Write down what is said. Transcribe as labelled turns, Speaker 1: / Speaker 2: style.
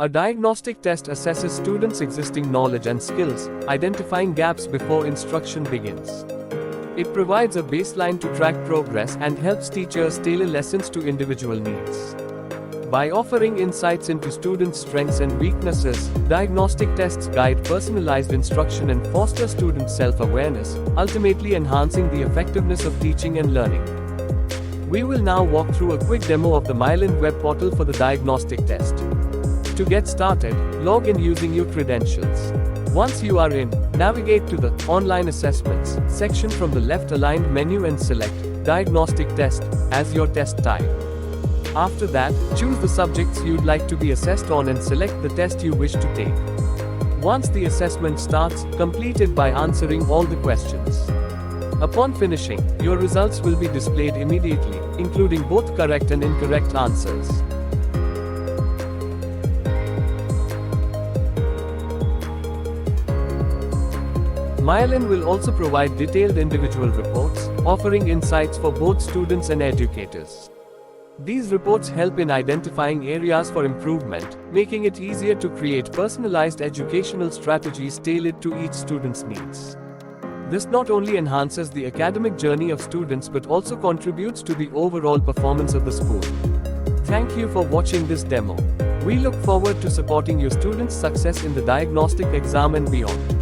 Speaker 1: A diagnostic test assesses students' existing knowledge and skills, identifying gaps before instruction begins. It provides a baseline to track progress and helps teachers tailor lessons to individual needs. By offering insights into students' strengths and weaknesses, diagnostic tests guide personalized instruction and foster student self-awareness, ultimately enhancing the effectiveness of teaching and learning. We will now walk through a quick demo of the Myelin web portal for the diagnostic test. To get started, log in using your credentials. Once you are in, navigate to the Online Assessments section from the left-aligned menu and select Diagnostic Test as your test type. After that, choose the subjects you'd like to be assessed on and select the test you wish to take. Once the assessment starts, complete it by answering all the questions. Upon finishing, your results will be displayed immediately, including both correct and incorrect answers. Myelin will also provide detailed individual reports, offering insights for both students and educators. These reports help in identifying areas for improvement, making it easier to create personalized educational strategies tailored to each student's needs. This not only enhances the academic journey of students but also contributes to the overall performance of the school. Thank you for watching this demo. We look forward to supporting your students' success in the diagnostic exam and beyond.